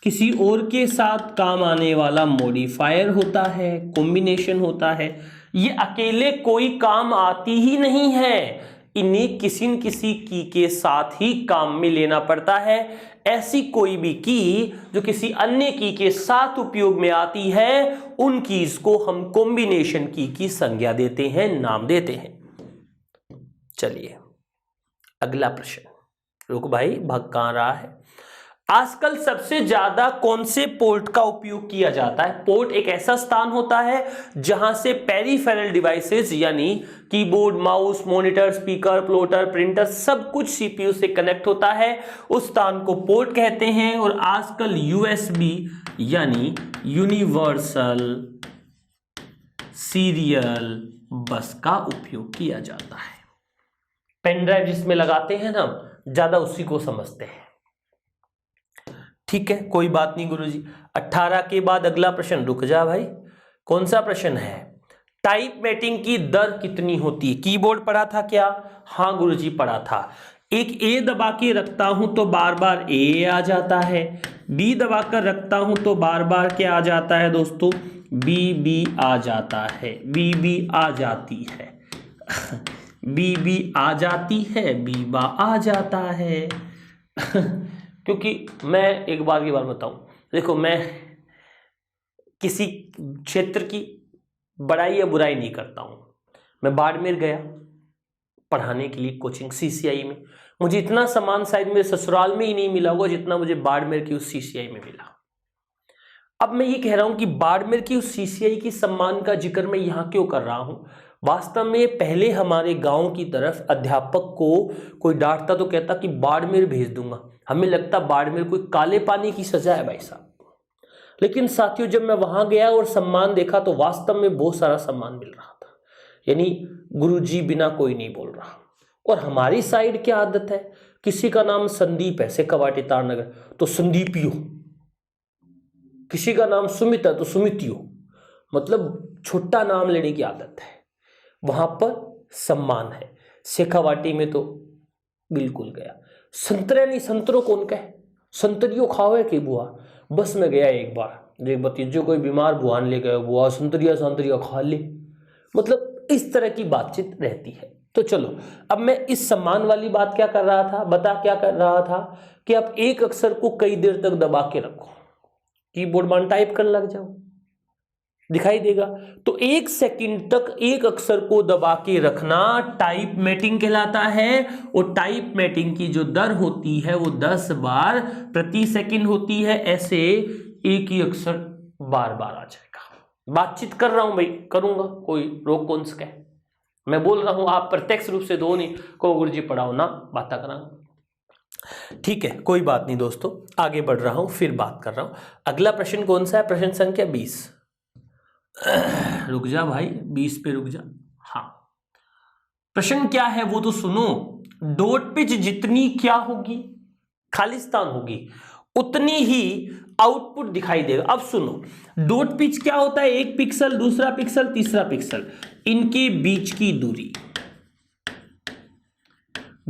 किसी और के साथ काम आने वाला मॉडिफायर होता है, कॉम्बिनेशन होता है। ये अकेले कोई काम आती ही नहीं है, इन्हें किसी न किसी की के साथ ही काम में लेना पड़ता है। ऐसी कोई भी की जो किसी अन्य की के साथ उपयोग में आती है, उन कीज को हम कॉम्बिनेशन की संज्ञा देते हैं, नाम देते हैं। चलिए अगला प्रश्न। रुक भाई, भाग कहां रहा है? आजकल सबसे ज्यादा कौन से पोर्ट का उपयोग किया जाता है? पोर्ट एक ऐसा स्थान होता है जहां से पेरिफेरल डिवाइसेस यानी keyboard, mouse, monitor, speaker, plotter, printer सब कुछ सीपीयू से कनेक्ट होता है, उस स्थान को पोर्ट कहते हैं। और आजकल यूएसबी यानी यूनिवर्सल सीरियल बस का उपयोग किया जाता है। पेन ड्राइव जिसमें लगाते हैं ना, ज्यादा उसी को समझते हैं। ठीक है, कोई बात नहीं गुरुजी। 18 के बाद अगला प्रश्न। रुक जा भाई, कौन सा प्रश्न है? टाइप मेटिंग की दर कितनी होती है? कीबोर्ड पढ़ा था क्या? हाँ गुरुजी पढ़ा था। एक ए दबा के रखता हूं तो बार बार ए आ जाता है, बी दबा कर रखता हूं तो बार बार क्या आ जाता है दोस्तों? बी आ जाता है, बी आ जाती है, बी आ जाती है, बा आ जाता है। क्योंकि मैं एक बार की बात बताऊं, देखो मैं किसी क्षेत्र की बड़ाई या बुराई नहीं करता हूं। मैं बाड़मेर गया पढ़ाने के लिए कोचिंग सीसीआई में, मुझे इतना सम्मान शायद मेरे ससुराल में ही नहीं मिला होगा जितना मुझे बाड़मेर की उस सीसीआई में मिला। अब मैं ये कह रहा हूं कि बाड़मेर की उस सीसीआई की सम्मान का जिक्र मैं यहां क्यों कर रहा हूं? वास्तव में पहले हमारे गांव की तरफ अध्यापक को कोई डांटता तो कहता कि बाड़मेर भेज दूंगा। हमें लगता बाड़मेर कोई काले पानी की सजा है भाई साहब। लेकिन साथियों जब मैं वहां गया और सम्मान देखा तो वास्तव में बहुत सारा सम्मान मिल रहा था, यानी गुरुजी बिना कोई नहीं बोल रहा। और हमारी साइड क्या आदत है, किसी का नाम संदीप है शेखावाटी तारनगर तो संदीपियो, किसी का नाम सुमित है तो सुमितियो, मतलब छोटा नाम लेने की आदत है। वहां पर सम्मान है, शेखावाटी में तो बिल्कुल गया। संतरे नहीं, संतरो कौन कहे, संतरियो खावे के बुआ। बस में गया एक बार, एक भतीजो कोई बीमार बुआ ले गए, बुआ संतरिया खा ले, मतलब इस तरह की बातचीत रहती है। तो चलो अब मैं इस सम्मान वाली बात क्या कर रहा था, क्या कर रहा था कि आप एक अक्षर को कई देर तक दबा के रखो, कीबोर्ड में टाइप करने लग जाओ, दिखाई देगा। तो 1 सेकंड तक एक अक्षर को दबा के रखना टाइप मेटिंग कहलाता है। और टाइप मेटिंग की जो दर होती है वो 10 बार प्रति सेकंड होती है। ऐसे एक ही अक्षर बार बार आ जाएगा। बातचीत कर रहा हूं भाई, करूंगा, कोई रोक कौन सके, मैं बोल रहा हूं, आप प्रत्यक्ष रूप से दो नहीं को गुरुजी पढ़ाओ ना बात कराऊं। ठीक है, कोई बात नहीं दोस्तों, आगे बढ़ रहा हूं, फिर बात कर रहा हूं। अगला प्रश्न कौन सा है? प्रश्न संख्या 20। रुक जा भाई, 20 पे रुक जा। हाँ, प्रश्न क्या है वो तो सुनो। डॉट पिच जितनी क्या होगी, खालिस्तान होगी, उतनी ही आउटपुट दिखाई देगा। अब सुनो, डॉट पिच क्या होता है? एक पिक्सल, दूसरा पिक्सल, तीसरा पिक्सल, इनके बीच की दूरी,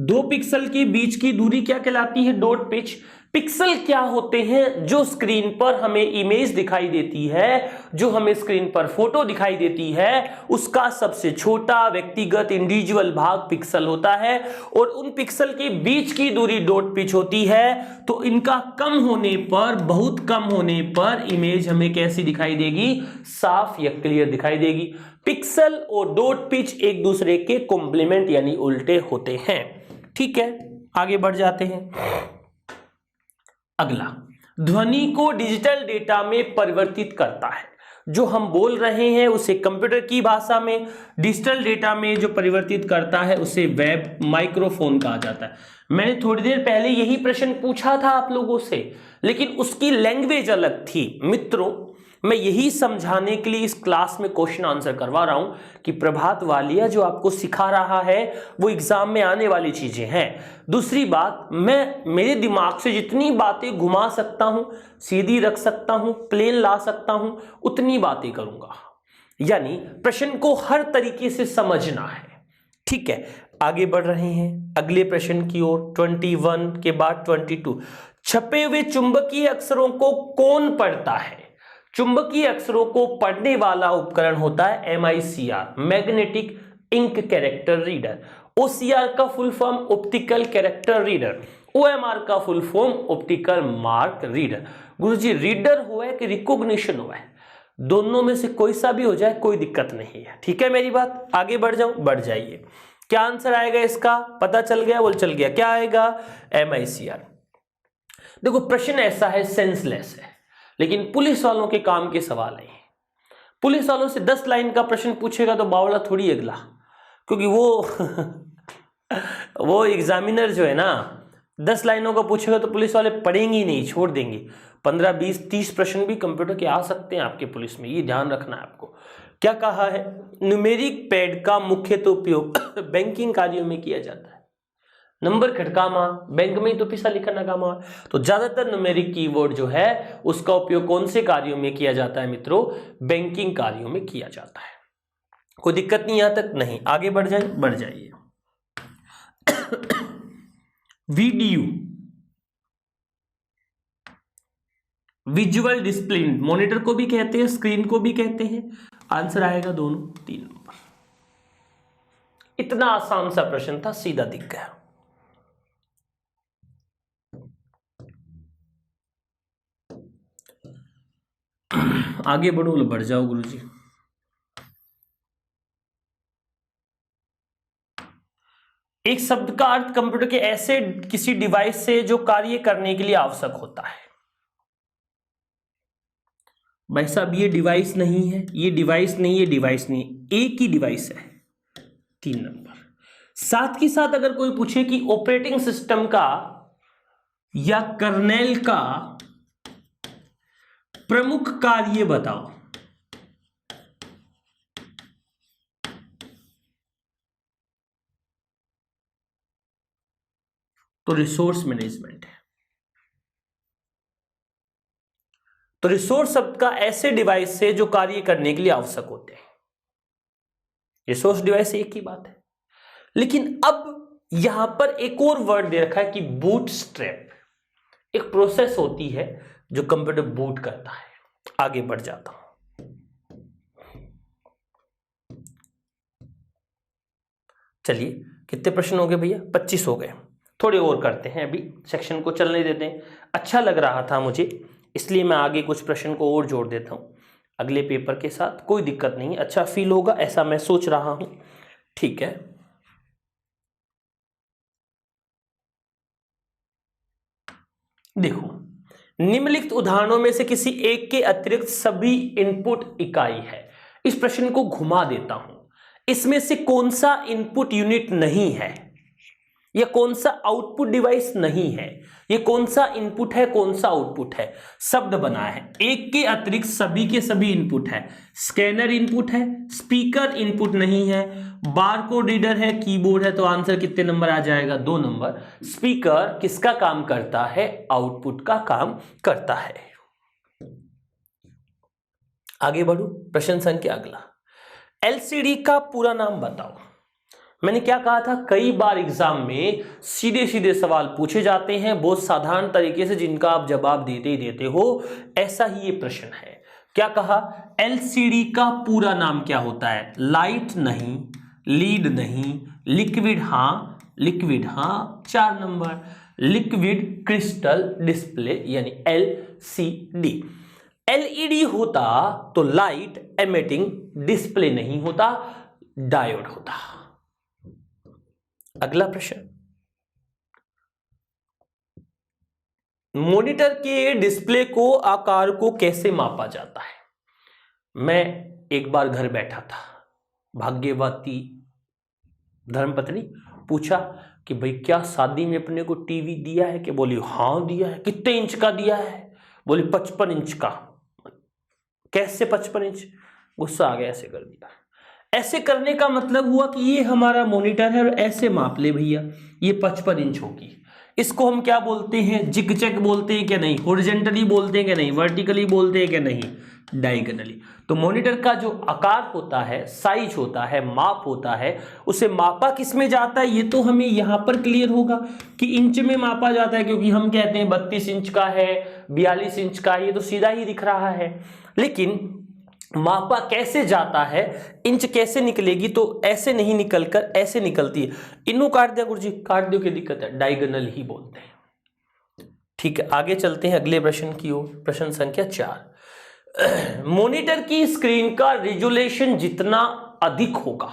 दो पिक्सल के बीच की दूरी क्या कहलाती है? Dot pitch. पिक्सल क्या होते हैं? जो स्क्रीन पर हमें इमेज दिखाई देती है, जो हमें स्क्रीन पर फोटो दिखाई देती है, उसका सबसे छोटा व्यक्तिगत इंडिविजुअल भाग पिक्सल होता है, और उन पिक्सल के बीच की दूरी डॉट पिच होती है। तो इनका कम होने पर, बहुत कम होने पर इमेज हमें कैसी दिखाई देगी? साफ या क्लियर दिखाई देगी। पिक्सल और डॉट पिच एक दूसरे के कॉम्प्लीमेंट यानी उल्टे होते हैं। ठीक है, आगे बढ़ जाते हैं। अगला, ध्वनि को डिजिटल डेटा में परिवर्तित करता है। जो हम बोल रहे हैं उसे कंप्यूटर की भाषा में, डिजिटल डेटा में जो परिवर्तित करता है उसे वेब माइक्रोफोन कहा जाता है। मैंने थोड़ी देर पहले यही प्रश्न पूछा था आप लोगों से, लेकिन उसकी लैंग्वेज अलग थी। मित्रों, मैं यही समझाने के लिए इस क्लास में क्वेश्चन आंसर करवा रहा हूं कि प्रभात वालिया जो आपको सिखा रहा है वो एग्जाम में आने वाली चीजें हैं। दूसरी बात, मैं मेरे दिमाग से जितनी बातें घुमा सकता हूं, सीधी रख सकता हूं, प्लेन ला सकता हूं, उतनी बातें करूंगा। यानी प्रश्न को हर तरीके से समझना है। ठीक है, आगे बढ़ रहे हैं अगले प्रश्न की ओर। 21 के बाद 22, छपे हुए चुंबकीय अक्षरों को कौन पढ़ता है? चुंबकीय अक्षरों को पढ़ने वाला उपकरण होता है MICR, magnetic ink character reader. OCR का full form optical character reader, OMR का full form optical mark reader. गुरुजी, रीडर हुआ है कि रिकॉग्निशन हुआ है? दोनों में से कोई सा भी हो जाए कोई दिक्कत नहीं है। ठीक है मेरी बात, आगे बढ़ जाऊं? बढ़ जाइए। क्या आंसर आएगा इसका? पता चल गया? बोल चल गया। क्या आएगा? MICR। देखो, प्रश्न ऐसा है, सेंसलेस है, लेकिन पुलिस वालों के काम के सवाल है। पुलिस वालों से 10 लाइन का प्रश्न पूछेगा तो बावला थोड़ी अगला, क्योंकि वो एग्जामिनर जो है ना 10 लाइनों का पूछेगा तो पुलिस वाले पढ़ेंगे ही नहीं, छोड़ देंगे। 15, 20, 30 प्रश्न भी कंप्यूटर के आ सकते हैं आपके पुलिस में, ये ध्यान रखना है आपको। क्या कहा है? न्यूमेरिक पैड का मुख्यतः उपयोग बैंकिंग कार्यों में किया जाता है। नंबर खटकामा, बैंक में ही तो पैसा लिखना काम है, तो ज्यादातर न्यूमेरिक कीवर्ड जो है उसका उपयोग कौन से कार्यों में किया जाता है मित्रों? बैंकिंग कार्यों में किया जाता है। कोई दिक्कत नहीं यहां तक? नहीं, आगे बढ़ जाइए। वीडियो, विजुअल डिस्प्ले, मॉनिटर को भी कहते हैं, स्क्रीन को भी कहते हैं। आंसर आएगा दोनों, 3 नंबर। इतना आसान सा प्रश्न था, सीधा दिख गया। आगे बढ़ो, बढ़ जाओ गुरुजी। एक शब्द का अर्थ कंप्यूटर के ऐसे किसी डिवाइस से जो कार्य करने के लिए आवश्यक होता है। भाई साहब, ये डिवाइस नहीं है, ये डिवाइस नहीं, ये डिवाइस नहीं, एक ही डिवाइस है। 3 नंबर। साथ ही साथ अगर कोई पूछे कि ऑपरेटिंग सिस्टम का या कर्नेल का प्रमुख कार्य बताओ, तो रिसोर्स मैनेजमेंट है। तो रिसोर्स शब्द का ऐसे डिवाइस से जो कार्य करने के लिए आवश्यक होते हैं। रिसोर्स डिवाइस एक ही बात है, लेकिन अब यहां पर एक और वर्ड दे रखा है कि बूटस्ट्रैप। एक प्रोसेस होती है जो कंप्यूटर बूट करता है। आगे बढ़ जाता हूं। चलिए, कितने प्रश्न हो गए भैया? 25 हो गए। थोड़े और करते हैं, अभी सेक्शन को चलने देते हैं। अच्छा लग रहा था मुझे, इसलिए मैं आगे कुछ प्रश्न को और जोड़ देता हूं अगले पेपर के साथ। कोई दिक्कत नहीं, अच्छा फील होगा ऐसा मैं सोच रहा हूं। ठीक है, देखो, निम्नलिखित उदाहरणों में से किसी एक के अतिरिक्त सभी इनपुट इकाई है। इस प्रश्न को घुमा देता हूं। इसमें से कौन सा इनपुट यूनिट नहीं है, या कौन सा आउटपुट डिवाइस नहीं है, ये कौन सा इनपुट है कौन सा आउटपुट है। शब्द बना है, एक के अतिरिक्त सभी के सभी इनपुट है। स्कैनर इनपुट है, स्पीकर इनपुट नहीं है, बारकोड रीडर है, कीबोर्ड है। तो आंसर कितने नंबर आ जाएगा? 2 नंबर। स्पीकर किसका काम करता है? आउटपुट का काम करता है। आगे बढ़ो, प्रश्न संख्या अगला, एलसीडी का पूरा नाम बताओ। मैंने क्या कहा था, कई बार एग्जाम में सीधे सीधे सवाल पूछे जाते हैं बहुत साधारण तरीके से, जिनका आप जवाब देते ही देते हो। ऐसा ही ये प्रश्न है। क्या कहा? एलसीडी का पूरा नाम क्या होता है? लाइट नहीं, लीड नहीं, लिक्विड हाँ 4 नंबर, लिक्विड क्रिस्टल डिस्प्ले यानी एलसीडी। एलईडी होता तो लाइट एमिटिंग डिस्प्ले नहीं होता, डायोड होता। अगला प्रश्न, मॉनिटर के डिस्प्ले को आकार को कैसे मापा जाता है? मैं एक बार घर बैठा था, भाग्यवती धर्मपत्नी पूछा कि भाई क्या शादी में अपने को टीवी दिया है? कि बोली हाँ दिया है। कितने इंच का दिया है? बोली 55 इंच का। कैसे 55 इंच? गुस्सा आ गया, ऐसे कर दिया। ऐसे करने का मतलब हुआ कि ये हमारा मॉनिटर है और ऐसे माप ले भैया, ये 55 इंच होगी। इसको हम क्या बोलते हैं? जिगजैग बोलते हैं क्या नहीं? हॉरिजॉन्टली बोलते हैं क्या नहीं? वर्टिकली बोलते हैं क्या नहीं? डायगोनली। तो मॉनिटर का जो आकार होता है, साइज होता है, माप होता है, उसे मापा किस में जाता है? ये तो हमें यहां पर क्लियर होगा कि इंच में मापा जाता है, क्योंकि हम कहते हैं 32 इंच का है, 42 इंच का है, ये तो सीधा ही दिख रहा है। लेकिन मापा कैसे जाता है, इंच कैसे निकलेगी? तो ऐसे नहीं निकलकर ऐसे निकलती है। इन्हों काट दिया गुरुजी, काट दो, क्या दिक्कत है? डायगोनल ही बोलते हैं। ठीक है, आगे चलते हैं अगले प्रश्न की ओर। प्रश्न संख्या 4, मॉनिटर की स्क्रीन का रिजोल्यूशन जितना अधिक होगा,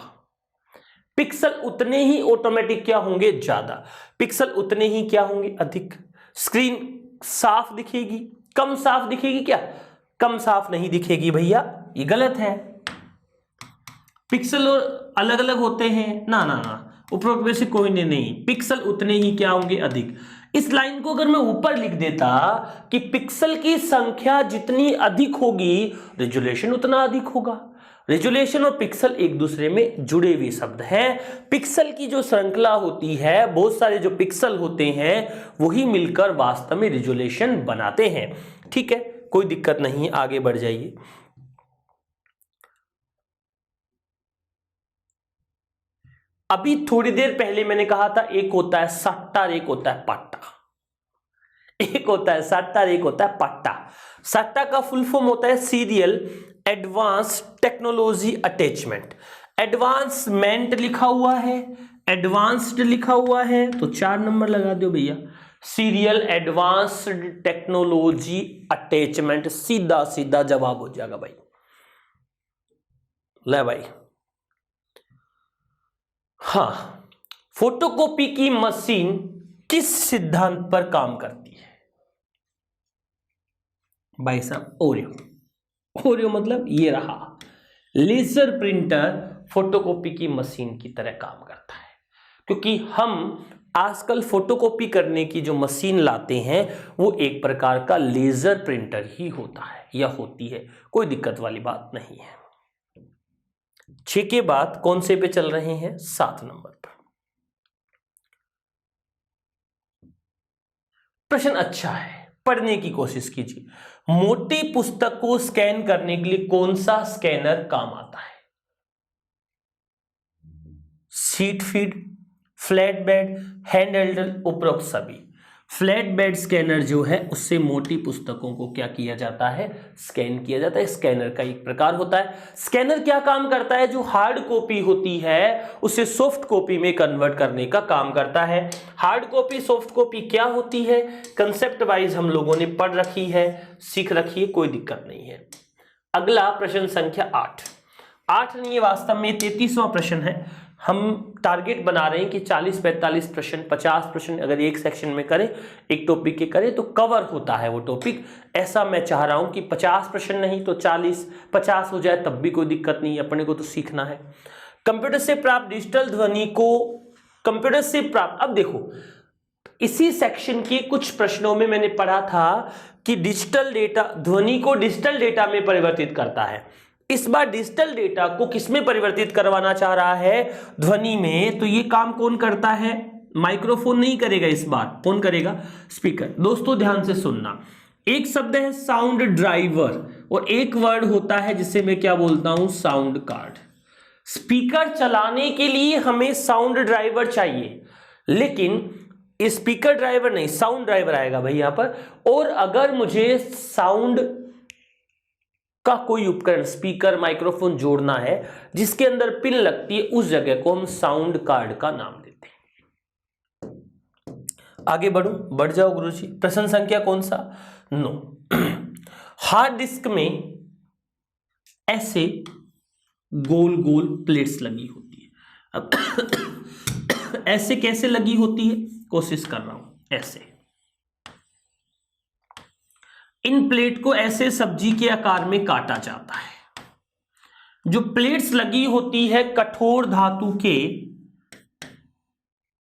पिक्सल उतने ही ऑटोमेटिक क्या होंगे? ज्यादा। पिक्सल उतने ही क्या होंगे? अधिक। स्क्रीन साफ दिखेगी, कम साफ दिखेगी? क्या कम साफ नहीं दिखेगी भैया, ये गलत है। पिक्सल अलग अलग होते हैं ना ना ना, उपरोक्त में से कोई नहीं। पिक्सल उतने ही क्या होंगे? अधिक। इस लाइन को अगर मैं ऊपर लिख देता कि पिक्सल की संख्या जितनी अधिक होगी रिजोल्यूशन उतना अधिक होगा। रिजोल्यूशन और पिक्सल एक दूसरे में जुड़े हुए शब्द हैं। पिक्सल की जो श्रृंखला होती है, बहुत सारे जो पिक्सल होते हैं वही मिलकर वास्तव में रिजोल्यूशन बनाते हैं। ठीक है, कोई दिक्कत नहीं, आगे बढ़ जाइए। अभी थोड़ी देर पहले मैंने कहा था एक होता है सट्टा और एक होता है पट्टा। एक होता है सट्टा और एक होता है पट्टा। सट्टा का फुल फॉर्म होता है serial advance technology attachment. Advancement लिखा हुआ है, एडवांस्ड लिखा हुआ है, तो 4 नंबर लगा दो भैया। सीरियल एडवांस्ड टेक्नोलॉजी अटैचमेंट, सीधा सीधा जवाब हो जाएगा भाई। ले भाई, हाँ, फोटोकॉपी की मशीन किस सिद्धांत पर काम करती है? भाई साहब ओरियो। ओरियो मतलब ये रहा, लेजर प्रिंटर फोटोकॉपी की मशीन की तरह काम करता है। क्योंकि हम आजकल फोटोकॉपी करने की जो मशीन लाते हैं वो एक प्रकार का लेजर प्रिंटर ही होता है या होती है, कोई दिक्कत वाली बात नहीं है। 6 के बाद कौन से पे चल रहे हैं? 7 नंबर पर। प्रश्न अच्छा है, पढ़ने की कोशिश कीजिए। मोटी पुस्तक को स्कैन करने के लिए कौन सा स्कैनर काम आता है? Sheet feed, flat bed, hand held, उपरोक्त सभी। फ्लैट बेड स्कैनर जो है उससे मोटी पुस्तकों को क्या किया जाता है? स्कैन किया जाता है। स्कैनर का एक प्रकार होता है। स्कैनर क्या काम करता है? जो हार्ड कॉपी होती है उसे सॉफ्ट कॉपी में कन्वर्ट करने का काम करता है। हार्ड कॉपी सॉफ्ट कॉपी क्या होती है, कंसेप्ट वाइज हम लोगों ने पढ़ रखी है, सीख रखी है, कोई दिक्कत नहीं है। अगला प्रश्न संख्या 8 नहीं, वास्तव में 33वां प्रश्न है। हम टारगेट बना रहे हैं कि 40-45 प्रश्न, 50 प्रश्न अगर एक सेक्शन में करें, एक टॉपिक के करें तो कवर होता है वो टॉपिक। ऐसा मैं चाह रहा हूं कि 50 प्रश्न नहीं तो 40-50 हो जाए, तब भी कोई दिक्कत नहीं, अपने को तो सीखना है। कंप्यूटर से प्राप्त डिजिटल ध्वनि को कंप्यूटर से प्राप्त, अब देखो इसी सेक्शन के कुछ प्रश्नों में मैंने पढ़ा था कि डिजिटल डेटा ध्वनि को डिजिटल डेटा में परिवर्तित करता है। इस बार डिजिटल डेटा को किसमें परिवर्तित करवाना चाह रहा है, ध्वनि में। तो ये काम कौन करता है, माइक्रोफोन नहीं करेगा, इस बार कौन करेगा, स्पीकर। दोस्तों ध्यान से सुनना, एक शब्द है साउंड ड्राइवर और एक वर्ड होता है जिसे मैं क्या बोलता हूं, साउंड कार्ड। स्पीकर चलाने के लिए हमें साउंड ड्राइवर चाहिए, लेकिन स्पीकर ड्राइवर नहीं, साउंड ड्राइवर आएगा भाई यहां पर। और अगर मुझे साउंड का कोई उपकरण, स्पीकर, माइक्रोफोन जोड़ना है जिसके अंदर पिन लगती है, उस जगह को हम साउंड कार्ड का नाम देते हैं। आगे बढ़ जाओ गुरुजी। प्रश्न संख्या कौन सा, 9। हार्ड डिस्क में ऐसे गोल गोल प्लेट्स लगी होती है। अब ऐसे कैसे लगी होती है, कोशिश कर रहा हूं, ऐसे। इन प्लेट को ऐसे सब्जी के आकार में काटा जाता है। जो प्लेट्स लगी होती है कठोर धातु के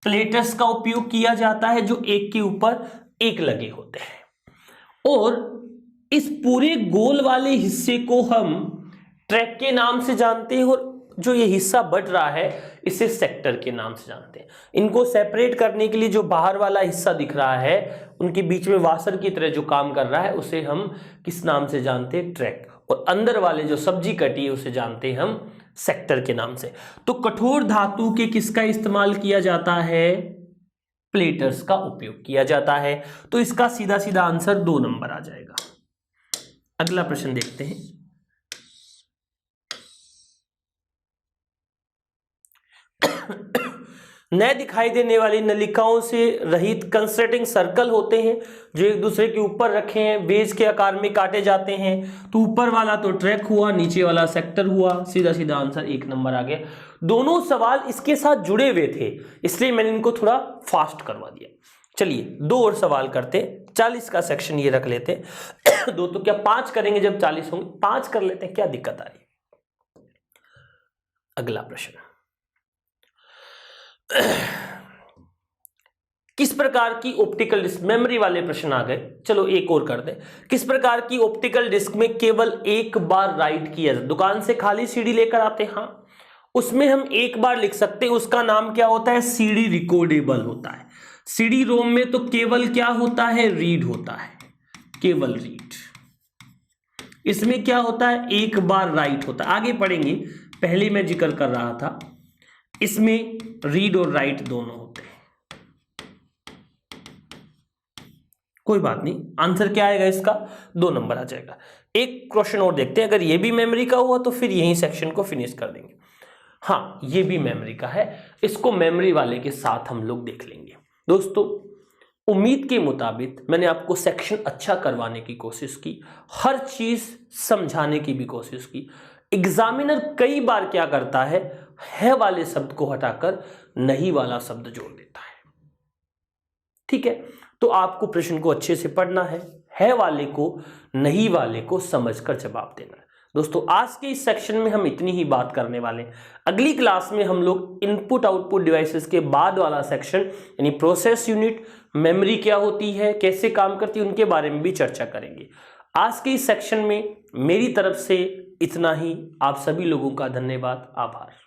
प्लेटर्स का उपयोग किया जाता है, जो एक के ऊपर एक लगे होते हैं। और इस पूरे गोल वाले हिस्से को हम ट्रैक के नाम से जानते हैं, और जो ये हिस्सा बढ़ रहा है इसे सेक्टर के नाम से जानते हैं। इनको सेपरेट करने के लिए जो बाहर वाला हिस्सा दिख रहा है, उनके बीच में वाशर की तरह जो काम कर रहा है, उसे हम किस नाम से जानते हैं, ट्रैक। और अंदर वाले जो सब्जी कटी है उसे जानते हैं हम सेक्टर के नाम से। तो कठोर धातु के किसका इस्तेमाल किया जाता है, प्लेटर्स का उपयोग किया जाता है। तो इसका सीधा सीधा आंसर 2 नंबर आ जाएगा। अगला प्रश्न देखते हैं। नए दिखाई देने वाली नलिकाओं से रहित कंसंट्रेटिंग सर्कल होते हैं, जो एक दूसरे के ऊपर रखे हैं, बेज के आकार में काटे जाते हैं। तो ऊपर वाला तो ट्रैक हुआ, नीचे वाला सेक्टर हुआ। सीधा सीधा आंसर 1 नंबर आ गया। दोनों सवाल इसके साथ जुड़े हुए थे, इसलिए मैंने इनको थोड़ा फास्ट करवा दिया। चलिए 2 और सवाल करते, 40 का सेक्शन ये रख लेते। 2 तो क्या 5 करेंगे, जब 40 होंगे 5 कर लेते हैं, क्या दिक्कत आ रही है। अगला प्रश्न, किस प्रकार की ऑप्टिकल डिस्क, मेमोरी वाले प्रश्न आ गए। चलो एक और कर दे। किस प्रकार की ऑप्टिकल डिस्क में केवल एक बार राइट किया जाए। दुकान से खाली सीडी लेकर आते, हाँ, उसमें हम एक बार लिख सकते हैं। उसका नाम क्या होता है, सीडी रिकॉर्डेबल होता है। सीडी रोम में तो केवल क्या होता है, रीड होता है, केवल रीड। इसमें क्या होता है, एक बार राइट होता है। आगे पढ़ेंगे, पहले मैं जिक्र कर रहा था, इसमें रीड और राइट दोनों होते हैं। कोई बात नहीं, आंसर क्या आएगा इसका, 2 नंबर आ जाएगा। एक क्वेश्चन और देखते हैं। अगर ये भी मेमोरी का हुआ तो फिर यही सेक्शन को फिनिश कर देंगे। हाँ, ये भी मेमोरी का है, इसको मेमोरी वाले के साथ हम लोग देख लेंगे। दोस्तों, उम्मीद के मुताबिक मैंने आपको सेक्शन अच्छा करवाने की कोशिश की, हर चीज समझाने की भी कोशिश की। एग्जामिनर कई बार क्या करता है वाले शब्द को हटाकर नहीं वाला शब्द जोड़ देता है। ठीक है, तो आपको प्रश्न को अच्छे से पढ़ना है वाले को नहीं वाले को समझकर जवाब देना है। दोस्तों, आज के इस सेक्शन में हम इतनी ही बात करने वाले हैं। अगली क्लास में हम लोग इनपुट आउटपुट डिवाइसेस के बाद वाला सेक्शन यानी प्रोसेस यूनिट, मेमोरी क्या होती है, कैसे काम करती है, उनके बारे में भी चर्चा करेंगे। आज के इस सेक्शन में मेरी तरफ से इतना ही। आप सभी लोगों का धन्यवाद, आभार।